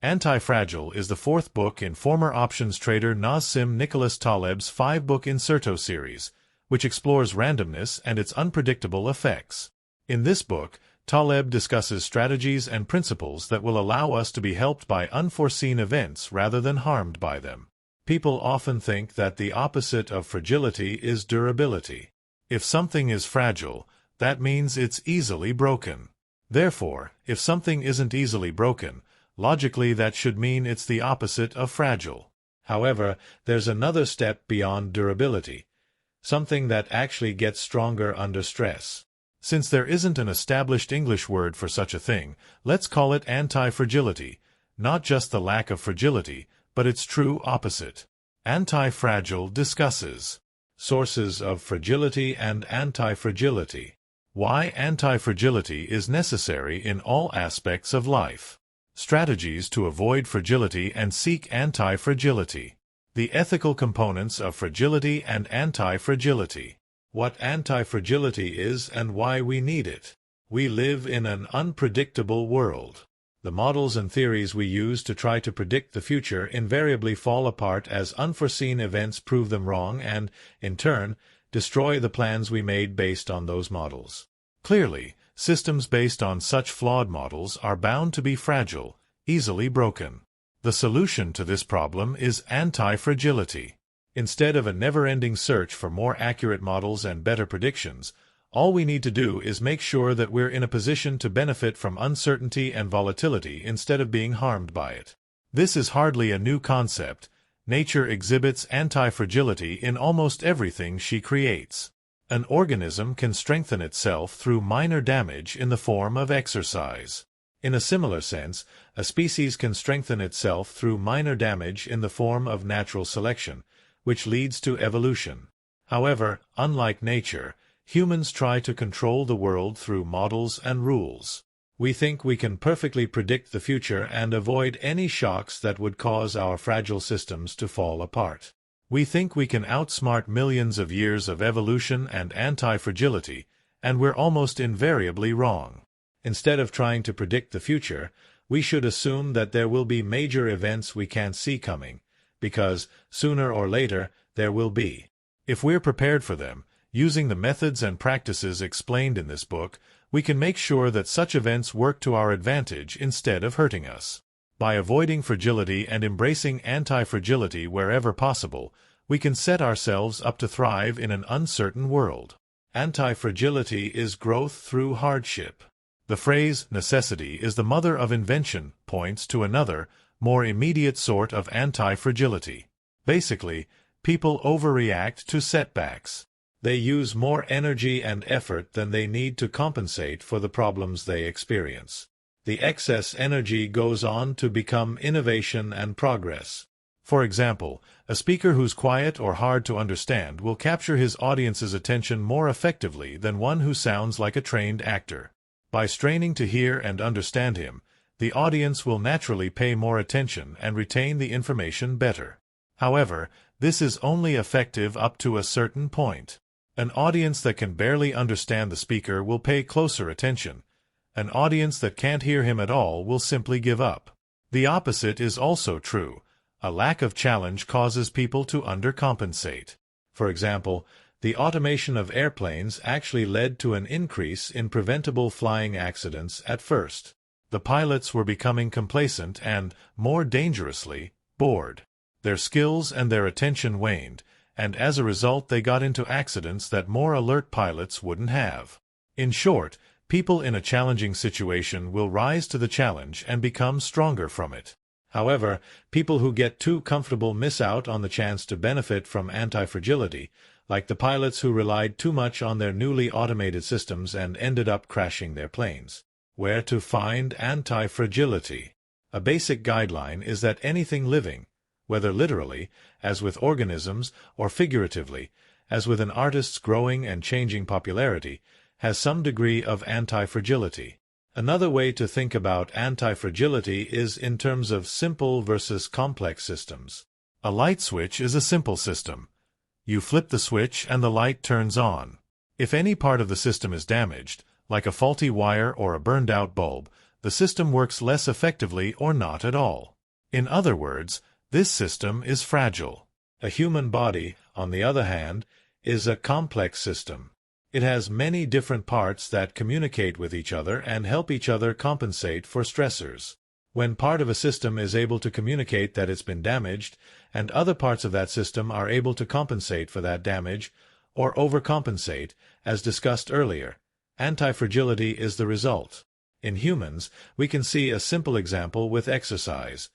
Antifragile is the fourth book in former options trader Nassim Nicholas Taleb's five-book Incerto series, which explores randomness and its unpredictable effects. In this book, Taleb discusses strategies and principles that will allow us to be helped by unforeseen events rather than harmed by them. People often think that the opposite of fragility is durability. If something is fragile, that means it's easily broken. Therefore, if something isn't easily broken, logically that should mean it's the opposite of fragile. However, there's another step beyond durability, something that actually gets stronger under stress. Since there isn't an established English word for such a thing, let's call it antifragility, not just the lack of fragility, but its true opposite. Antifragile discusses sources of fragility and antifragility. Why antifragility is necessary in all aspects of life. Strategies to avoid fragility and seek antifragility. The ethical components of fragility and antifragility. What antifragility is and why we need it. We live in an unpredictable world. The models and theories we use to try to predict the future invariably fall apart as unforeseen events prove them wrong and, in turn, destroy the plans we made based on those models. Clearly, systems based on such flawed models are bound to be fragile, easily broken. The solution to this problem is antifragility. Instead of a never-ending search for more accurate models and better predictions, all we need to do is make sure that we're in a position to benefit from uncertainty and volatility instead of being harmed by it. This is hardly a new concept. Nature exhibits antifragility in almost everything she creates. An organism can strengthen itself through minor damage in the form of exercise. In a similar sense, a species can strengthen itself through minor damage in the form of natural selection, which leads to evolution. However, unlike nature, humans try to control the world through models and rules. We think we can perfectly predict the future and avoid any shocks that would cause our fragile systems to fall apart. We think we can outsmart millions of years of evolution and antifragility, and we're almost invariably wrong. Instead of trying to predict the future, we should assume that there will be major events we can't see coming, because, sooner or later, there will be. If we're prepared for them, using the methods and practices explained in this book, we can make sure that such events work to our advantage instead of hurting us. By avoiding fragility and embracing antifragility wherever possible, we can set ourselves up to thrive in an uncertain world. Antifragility is growth through hardship. The phrase, necessity is the mother of invention, points to another, more immediate sort of antifragility. Basically, people overreact to setbacks. They use more energy and effort than they need to compensate for the problems they experience. The excess energy goes on to become innovation and progress. For example, a speaker who's quiet or hard to understand will capture his audience's attention more effectively than one who sounds like a trained actor. By straining to hear and understand him, the audience will naturally pay more attention and retain the information better. However, this is only effective up to a certain point. An audience that can barely understand the speaker will pay closer attention. An audience that can't hear him at all will simply give up. The opposite is also true. A lack of challenge causes people to undercompensate. For example, the automation of airplanes actually led to an increase in preventable flying accidents at first. The pilots were becoming complacent and, more dangerously, bored. Their skills and their attention waned, and as a result they got into accidents that more alert pilots wouldn't have. In short, people in a challenging situation will rise to the challenge and become stronger from it. However, people who get too comfortable miss out on the chance to benefit from antifragility, like the pilots who relied too much on their newly automated systems and ended up crashing their planes. Where to find antifragility? A basic guideline is that anything living, whether literally, as with organisms, or figuratively, as with an artist's growing and changing popularity, has some degree of antifragility. Another way to think about antifragility is in terms of simple versus complex systems. A light switch is a simple system. You flip the switch and the light turns on. If any part of the system is damaged, like a faulty wire or a burned-out bulb, the system works less effectively or not at all. In other words, this system is fragile. A human body, on the other hand, is a complex system. It has many different parts that communicate with each other and help each other compensate for stressors. When part of a system is able to communicate that it's been damaged, and other parts of that system are able to compensate for that damage, or overcompensate, as discussed earlier, antifragility is the result. In humans, we can see a simple example with exercise.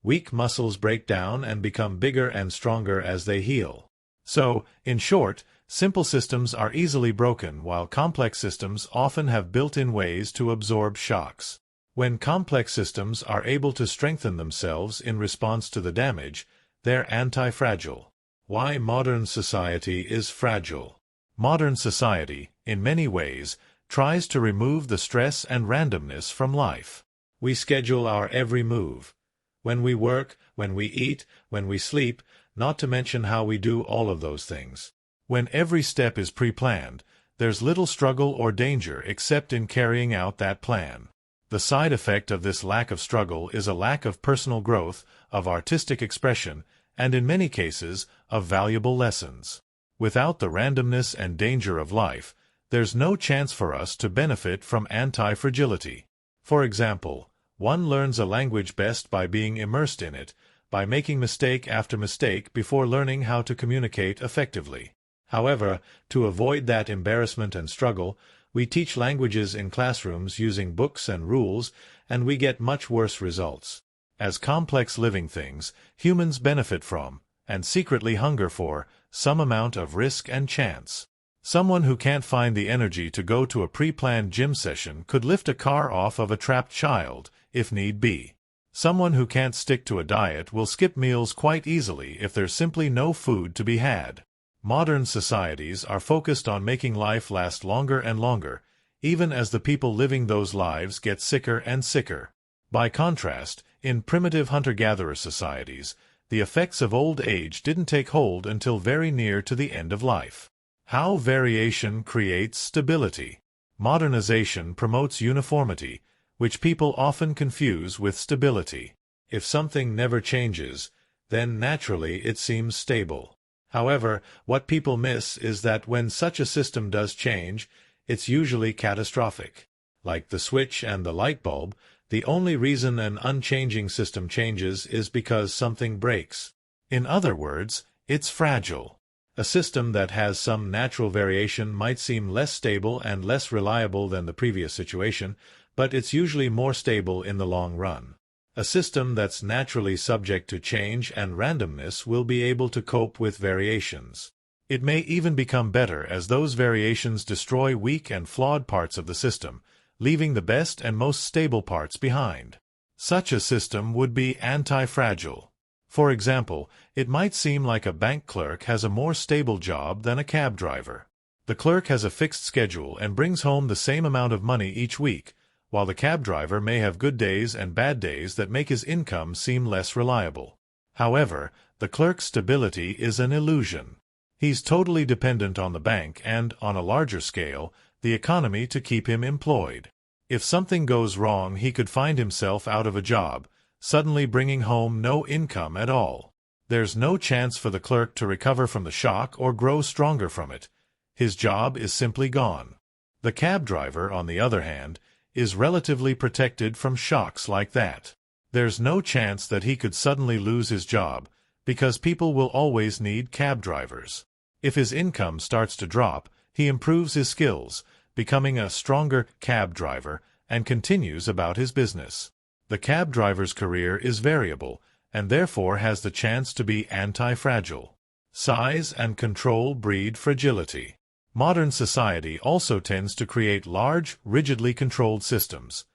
Weak muscles break down and become bigger and stronger as they heal. So, in short, simple systems are easily broken while complex systems often have built-in ways to absorb shocks. When complex systems are able to strengthen themselves in response to the damage, they're anti-fragile. Why modern society is fragile? Modern society, in many ways, tries to remove the stress and randomness from life. We schedule our every move. When we work, when we eat, when we sleep, not to mention how we do all of those things. When every step is pre-planned, there's little struggle or danger except in carrying out that plan. The side effect of this lack of struggle is a lack of personal growth, of artistic expression, and in many cases, of valuable lessons. Without the randomness and danger of life, there's no chance for us to benefit from anti-fragility. For example, one learns a language best by being immersed in it, by making mistake after mistake before learning how to communicate effectively. However, to avoid that embarrassment and struggle, we teach languages in classrooms using books and rules, and we get much worse results. As complex living things, humans benefit from, and secretly hunger for, some amount of risk and chance. Someone who can't find the energy to go to a pre-planned gym session could lift a car off of a trapped child, if need be. Someone who can't stick to a diet will skip meals quite easily if there's simply no food to be had. Modern societies are focused on making life last longer and longer, even as the people living those lives get sicker and sicker. By contrast, in primitive hunter-gatherer societies, the effects of old age didn't take hold until very near to the end of life. How variation creates stability. Modernization promotes uniformity, which people often confuse with stability. If something never changes, then naturally it seems stable. However, what people miss is that when such a system does change, it's usually catastrophic. Like the switch and the light bulb, the only reason an unchanging system changes is because something breaks. In other words, it's fragile. A system that has some natural variation might seem less stable and less reliable than the previous situation, but it's usually more stable in the long run. A system that's naturally subject to change and randomness will be able to cope with variations. It may even become better as those variations destroy weak and flawed parts of the system, leaving the best and most stable parts behind. Such a system would be anti-fragile. For example, it might seem like a bank clerk has a more stable job than a cab driver. The clerk has a fixed schedule and brings home the same amount of money each week, while the cab driver may have good days and bad days that make his income seem less reliable. However, the clerk's stability is an illusion. He's totally dependent on the bank and, on a larger scale, the economy to keep him employed. If something goes wrong, he could find himself out of a job, suddenly bringing home no income at all. There's no chance for the clerk to recover from the shock or grow stronger from it. His job is simply gone. The cab driver, on the other hand, is relatively protected from shocks like that. There's no chance that he could suddenly lose his job, because people will always need cab drivers. If his income starts to drop, he improves his skills, becoming a stronger cab driver, and continues about his business. The cab driver's career is variable, and therefore has the chance to be anti-fragile. Size and control breed fragility. Modern society also tends to create large, rigidly controlled systems.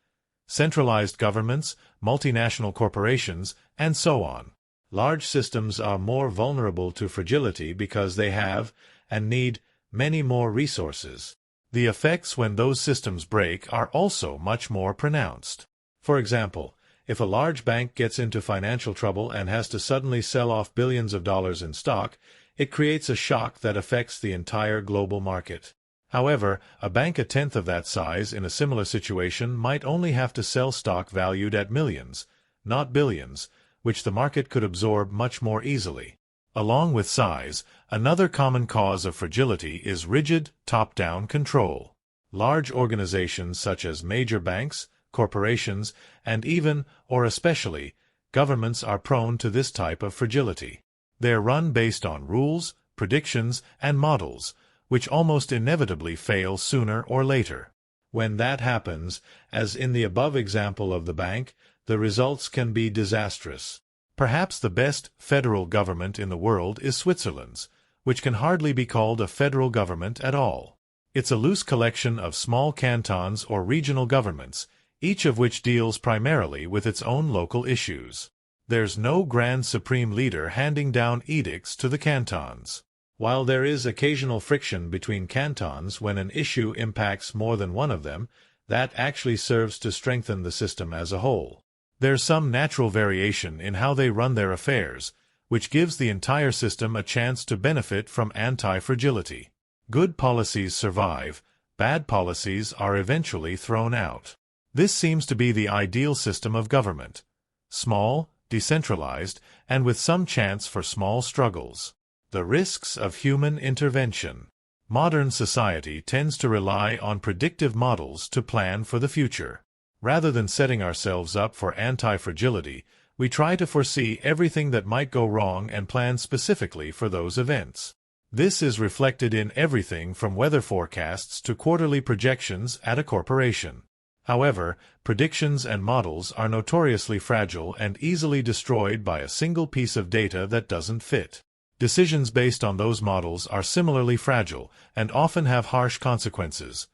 Centralized governments, multinational corporations, and so on. Large systems are more vulnerable to fragility because they have, and need, many more resources. The effects when those systems break are also much more pronounced. For example, if a large bank gets into financial trouble and has to suddenly sell off billions of dollars in stock, it creates a shock that affects the entire global market. However, a bank a tenth of that size in a similar situation might only have to sell stock valued at millions, not billions, which the market could absorb much more easily. Along with size, another common cause of fragility is rigid, top-down control. Large organizations such as major banks, corporations, and even, or especially, governments are prone to this type of fragility. They're run based on rules, predictions, and models, which almost inevitably fail sooner or later. When that happens, as in the above example of the bank, the results can be disastrous. Perhaps the best federal government in the world is Switzerland's, which can hardly be called a federal government at all. It's a loose collection of small cantons or regional governments, each of which deals primarily with its own local issues. There's no grand supreme leader handing down edicts to the cantons. While there is occasional friction between cantons when an issue impacts more than one of them, that actually serves to strengthen the system as a whole. There's some natural variation in how they run their affairs, which gives the entire system a chance to benefit from anti-fragility. Good policies survive, bad policies are eventually thrown out. This seems to be the ideal system of government. Small, decentralized, and with some chance for small struggles. The risks of human intervention. Modern society tends to rely on predictive models to plan for the future. Rather than setting ourselves up for anti-fragility, we try to foresee everything that might go wrong and plan specifically for those events. This is reflected in everything from weather forecasts to quarterly projections at a corporation. However, predictions and models are notoriously fragile and easily destroyed by a single piece of data that doesn't fit. Decisions based on those models are similarly fragile and often have harsh consequences.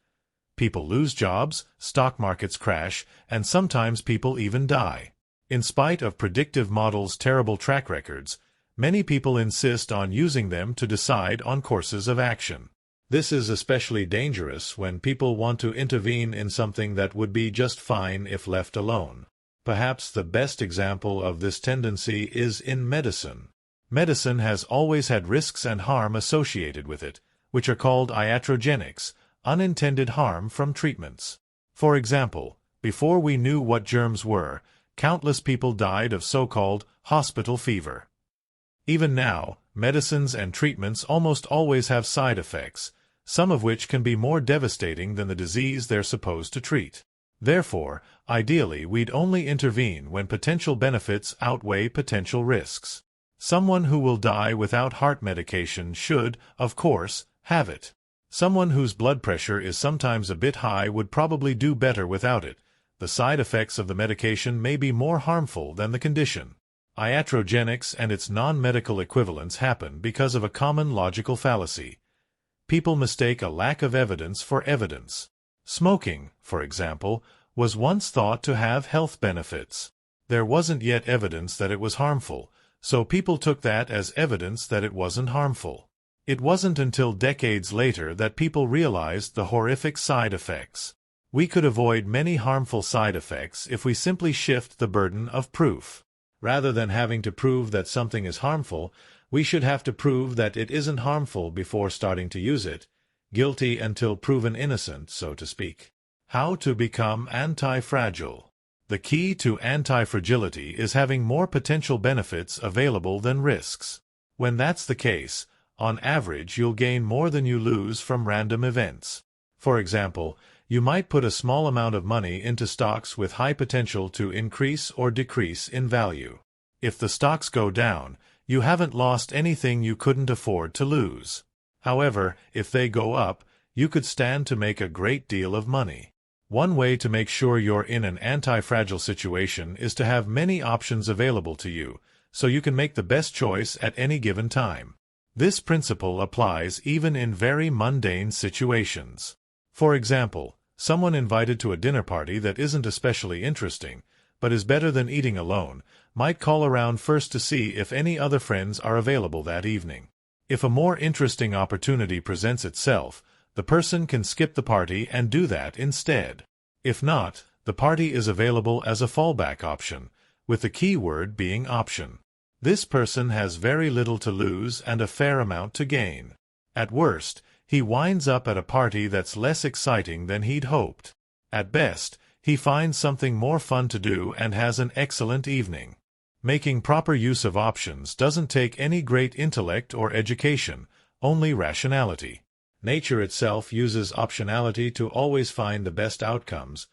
People lose jobs, stock markets crash, and sometimes people even die. In spite of predictive models' terrible track records, many people insist on using them to decide on courses of action. This is especially dangerous when people want to intervene in something that would be just fine if left alone. Perhaps the best example of this tendency is in medicine. Medicine has always had risks and harm associated with it, which are called iatrogenics, unintended harm from treatments. For example, before we knew what germs were, countless people died of so-called hospital fever. Even now, medicines and treatments almost always have side effects, some of which can be more devastating than the disease they're supposed to treat. Therefore, ideally we'd only intervene when potential benefits outweigh potential risks. Someone who will die without heart medication should, of course, have it. Someone whose blood pressure is sometimes a bit high would probably do better without it. The side effects of the medication may be more harmful than the condition. Iatrogenics and its non-medical equivalents happen because of a common logical fallacy. People mistake a lack of evidence for evidence. Smoking, for example, was once thought to have health benefits. There wasn't yet evidence that it was harmful, so people took that as evidence that it wasn't harmful. It wasn't until decades later that people realized the horrific side effects. We could avoid many harmful side effects if we simply shift the burden of proof. Rather than having to prove that something is harmful, we should have to prove that it isn't harmful before starting to use it, guilty until proven innocent, so to speak. How to become anti-fragile. The key to anti-fragility is having more potential benefits available than risks. When that's the case, on average you'll gain more than you lose from random events. For example, you might put a small amount of money into stocks with high potential to increase or decrease in value. If the stocks go down, you haven't lost anything you couldn't afford to lose. However, if they go up, you could stand to make a great deal of money. One way to make sure you're in an anti-fragile situation is to have many options available to you, so you can make the best choice at any given time. This principle applies even in very mundane situations. For example, someone invited to a dinner party that isn't especially interesting, but is better than eating alone, might call around first to see if any other friends are available that evening. If a more interesting opportunity presents itself, the person can skip the party and do that instead. If not, the party is available as a fallback option, with the key word being option. This person has very little to lose and a fair amount to gain. At worst, he winds up at a party that's less exciting than he'd hoped. At best, he finds something more fun to do and has an excellent evening. Making proper use of options doesn't take any great intellect or education, only rationality. Nature itself uses optionality to always find the best outcomes,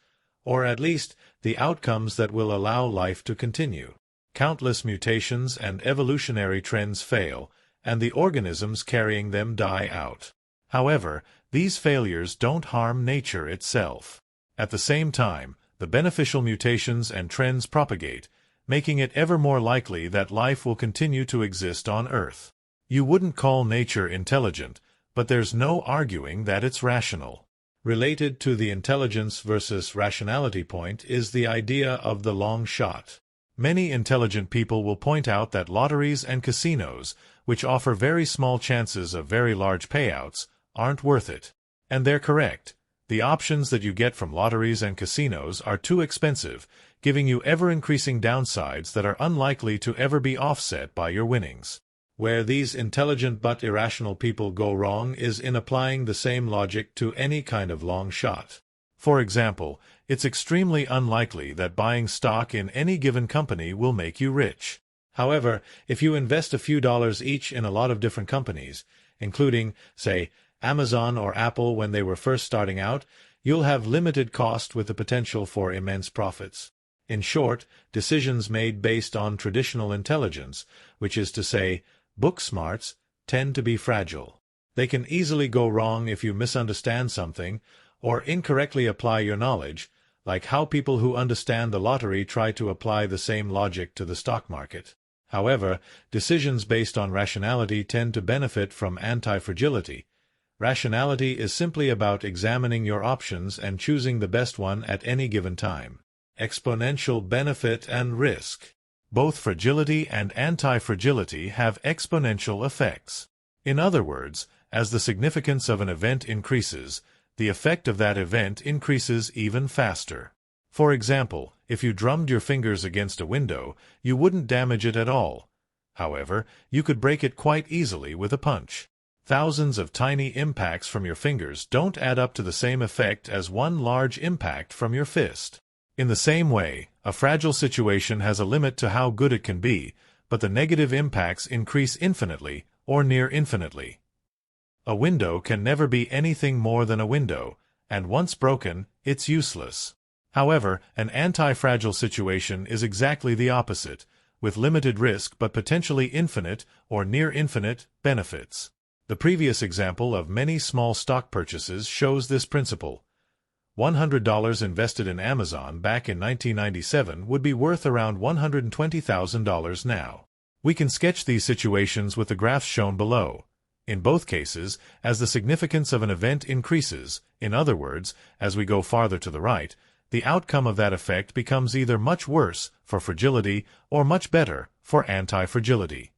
or at least the outcomes that will allow life to continue. Countless mutations and evolutionary trends fail, and the organisms carrying them die out. However, these failures don't harm nature itself. At the same time, the beneficial mutations and trends propagate, making it ever more likely that life will continue to exist on Earth. You wouldn't call nature intelligent, but there's no arguing that it's rational. Related to the intelligence versus rationality point is the idea of the long shot. Many intelligent people will point out that lotteries and casinos, which offer very small chances of very large payouts, aren't worth it. And they're correct. The options that you get from lotteries and casinos are too expensive, giving you ever-increasing downsides that are unlikely to ever be offset by your winnings. Where these intelligent but irrational people go wrong is in applying the same logic to any kind of long shot. For example, it's extremely unlikely that buying stock in any given company will make you rich. However, if you invest a few dollars each in a lot of different companies, including, say, Amazon or Apple when they were first starting out, you'll have limited cost with the potential for immense profits. In short, decisions made based on traditional intelligence, which is to say, book smarts, tend to be fragile. They can easily go wrong if you misunderstand something or incorrectly apply your knowledge, like how people who understand the lottery try to apply the same logic to the stock market. However, decisions based on rationality tend to benefit from antifragility. Rationality is simply about examining your options and choosing the best one at any given time. Exponential benefit and risk. Both fragility and antifragility have exponential effects. In other words, as the significance of an event increases, the effect of that event increases even faster. For example, if you drummed your fingers against a window, you wouldn't damage it at all. However, you could break it quite easily with a punch. Thousands of tiny impacts from your fingers don't add up to the same effect as one large impact from your fist. In the same way, a fragile situation has a limit to how good it can be, but the negative impacts increase infinitely or near infinitely. A window can never be anything more than a window, and once broken, it's useless. However, an anti-fragile situation is exactly the opposite, with limited risk but potentially infinite or near infinite benefits. The previous example of many small stock purchases shows this principle. $100 invested in Amazon back in 1997 would be worth around $120,000 now. We can sketch these situations with the graphs shown below. In both cases, as the significance of an event increases, in other words, as we go farther to the right, the outcome of that effect becomes either much worse for fragility or much better for anti-fragility.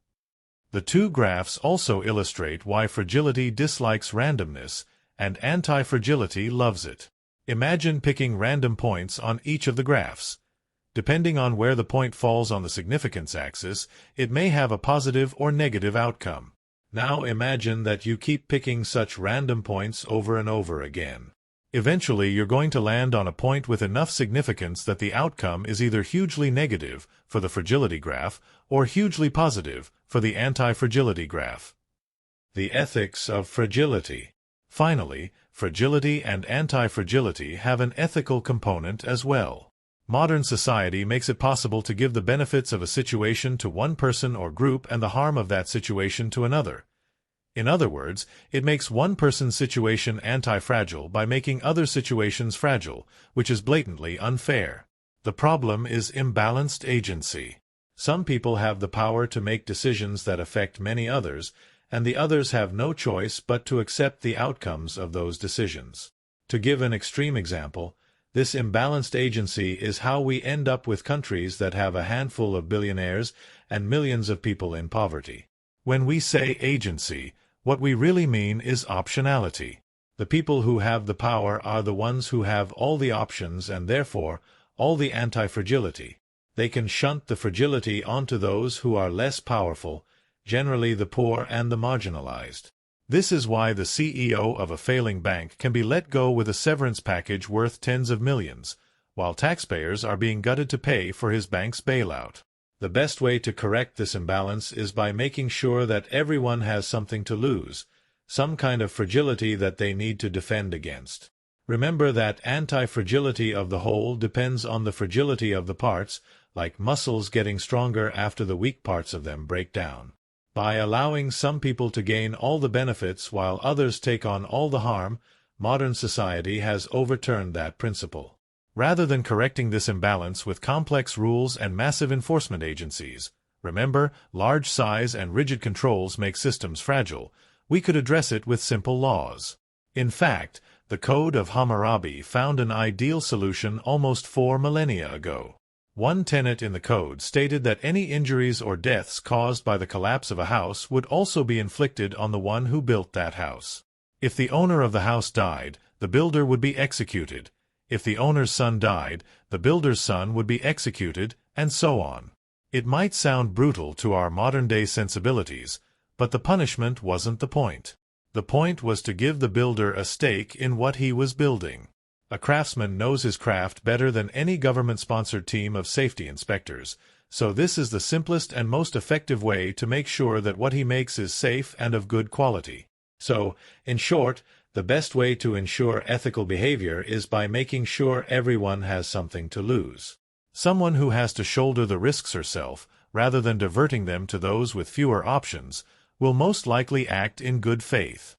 The two graphs also illustrate why fragility dislikes randomness and anti-fragility loves it. Imagine picking random points on each of the graphs. Depending on where the point falls on the significance axis, it may have a positive or negative outcome. Now imagine that you keep picking such random points over and over again. Eventually, you're going to land on a point with enough significance that the outcome is either hugely negative for the fragility graph or hugely positive for the anti-fragility graph. The ethics of fragility. Finally, fragility and anti-fragility have an ethical component as well. Modern society makes it possible to give the benefits of a situation to one person or group and the harm of that situation to another. In other words, it makes one person's situation anti-fragile by making other situations fragile, which is blatantly unfair. The problem is imbalanced agency. Some people have the power to make decisions that affect many others, and the others have no choice but to accept the outcomes of those decisions. To give an extreme example, this imbalanced agency is how we end up with countries that have a handful of billionaires and millions of people in poverty. When we say agency, what we really mean is optionality. The people who have the power are the ones who have all the options and therefore all the anti-fragility. They can shunt the fragility onto those who are less powerful, generally the poor and the marginalized. This is why the CEO of a failing bank can be let go with a severance package worth tens of millions, while taxpayers are being gutted to pay for his bank's bailout. The best way to correct this imbalance is by making sure that everyone has something to lose, some kind of fragility that they need to defend against. Remember that anti-fragility of the whole depends on the fragility of the parts, like muscles getting stronger after the weak parts of them break down. By allowing some people to gain all the benefits while others take on all the harm, modern society has overturned that principle. Rather than correcting this imbalance with complex rules and massive enforcement agencies, remember, large size and rigid controls make systems fragile, we could address it with simple laws. In fact, the Code of Hammurabi found an ideal solution almost 4 millennia ago. One tenet in the code stated that any injuries or deaths caused by the collapse of a house would also be inflicted on the one who built that house. If the owner of the house died, the builder would be executed. If the owner's son died, the builder's son would be executed, and so on. It might sound brutal to our modern-day sensibilities, but the punishment wasn't the point. The point was to give the builder a stake in what he was building. A craftsman knows his craft better than any government-sponsored team of safety inspectors, so this is the simplest and most effective way to make sure that what he makes is safe and of good quality. So, in short, the best way to ensure ethical behavior is by making sure everyone has something to lose. Someone who has to shoulder the risks herself, rather than diverting them to those with fewer options, will most likely act in good faith.